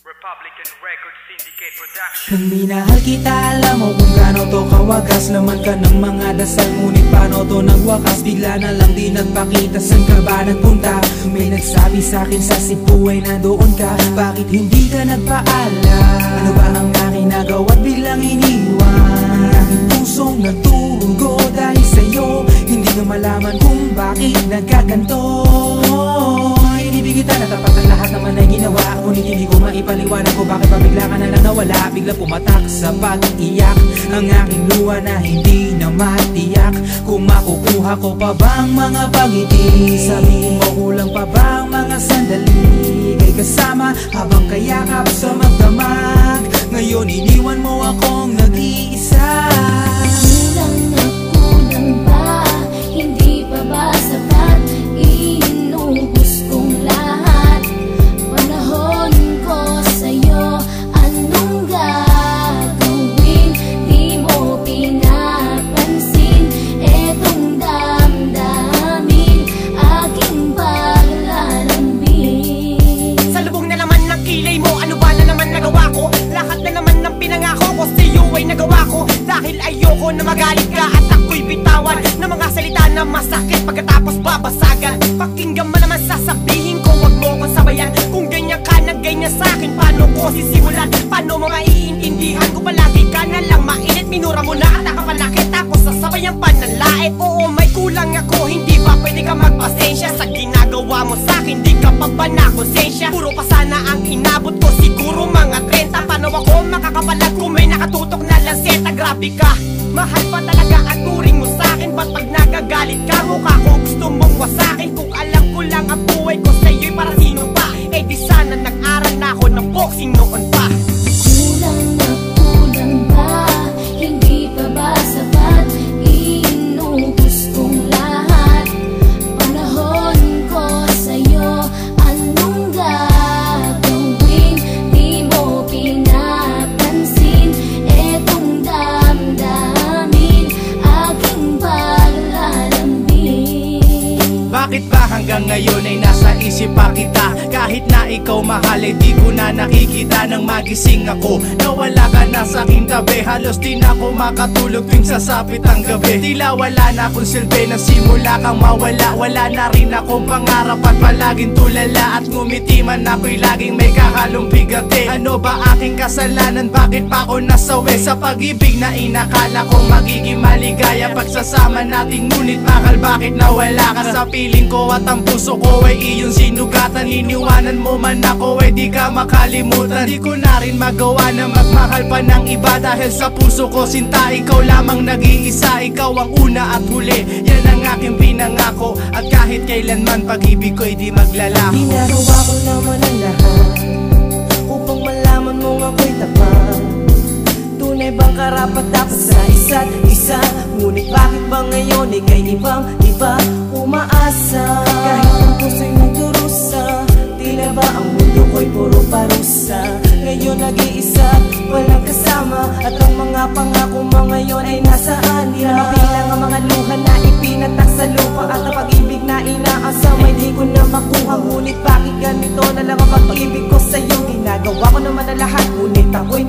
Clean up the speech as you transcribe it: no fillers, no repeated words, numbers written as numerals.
Republican Record Syndicate Production. Kung minahal kita, alam mo kung gaano to kawagas. Laman ka ng mga dasal, ngunit paano to nagwakas? Bigla na lang di nagpakita, saan ka ba nagpunta? May nagsabi sa'kin sa Cebu ay nandoon ka. Bakit hindi ka nagpaalam? Ano ba ang aking nagawa't biglang iniwan? Ang aking pusong nagtugo dahil sa'yo. Hindi ko malaman kung bakit nagkaganto. Inibig kita na tapat ang lahat naman ay ginawa, ngunit hindi ko maipaliwanag ko bakit pa bigla ka na lang nawala. Bigla pumatak sa pag-iyak ang aking luha na hindi na matiyak. Kung makukuha ko pa bang mga pangiti, sabihin mo kulang pa bang mga sandali kay kasama habang kayakap sa magdamag. Ngayon iniwan mo akong nag-iisa. Kulang na kulang ba? Hindi pa ba sapat? Inuubos kong lahat. Panahon ko sa'yo, anong gagawin? Di mo pinapansin etong damdamin, aking paglalambing. Sa lubong na naman ng kilay mo, ano ba na naman nagawa ko? Lahat na naman ng pinangako ko sa'yo ay nagawa ko. Dahil ayoko na magalit ka at ako'y bitawan ng mga salita na masakit pagkatapos babasagan. Pakinggan mo naman sasabihin ko, wag mo ko sabayan. Kung ganyan ka na ganyan sa'kin, paano ko sisimulan? Paano mo maiintindihan ko palagi ka na lang mainit? Minura mo na at nakapanakit tapos sasabayan pa ng lait. Oo, may kulang ako, hindi ba pwede ka magpasensya sa ginagawa mo sa'kin? Di ka pa ba na konsensya? Puro pa sana ang inabot ko, siguro mga 30. Paano ako makakapalag kung may nakatutok na lanseta? Grabe ka, mahal pa talaga ang turing mo sa'kin. Ba't pag nagagalit ka, mukha ko gusto mong wasakin? Kung alam ko lang ang buhay ko sa'yo'y para sino pa? Eh di sana nag-aral na ako ng boxing noon pa. Kulang na kulang ba? Hindi pa ba sapat? Inuubos kong lahat. Panahon ko sa'yo, anong gagawin? Di mo pinapansin etong damdamin, aking paglalambing. Bakit ba hanggang ngayon ay nasa isip pa kita? Kahit na ikaw mahal ay di ko na nakikita. Nang magising ako, nawala ka na sa aking tabi. Halos di na ako makatulog tuwing sasapit ang gabi. Tila wala na akong silbi na simula kang mawala. Wala na rin akong pangarap at palaging tulala. At ngumiti man ako'y laging may kahalong bigati. Ano ba aking kasalanan? Bakit pa ako nasawi sa pag-ibig na inakala kong magiging maligaya? Pagsasama natin ngunit bakal bakit nawala ka sa piling ko? At ang puso ko ay iyong sinugatan. Iniwanan mo man ako ay di ka makalimutan. Di ko na rin magawa na magmahal pa ng iba. Dahil sa puso ko sinta, ikaw lamang nag-iisa. Ikaw ang una at huli, yan ang aking pinangako. At kahit kailanman pag-ibig ko'y di maglalaho. Ginagawa ko naman ang lahat upang malaman mong ako'y tapat. Tunay bang karapat dapat sa isa't isa? Ngunit bakit ba ngayon ika'y ibang-iba umaasa? Kahit ang puso'y nagdurusa, tila ba ang mundo ko'y puro parusa? Ngayon nag-iisa, walang kasama. At ang mga pangako mo ngayon ay nasaan? Di na mabilang ang mga luha na ipinatak sa lupa. At ang pag-ibig na inaasam ay di ko na makuha. Ngunit bakit ganito na lang ang pag-ibig ko sa'yo? Ginagawa ko naman ang lahat, ngunit ako'y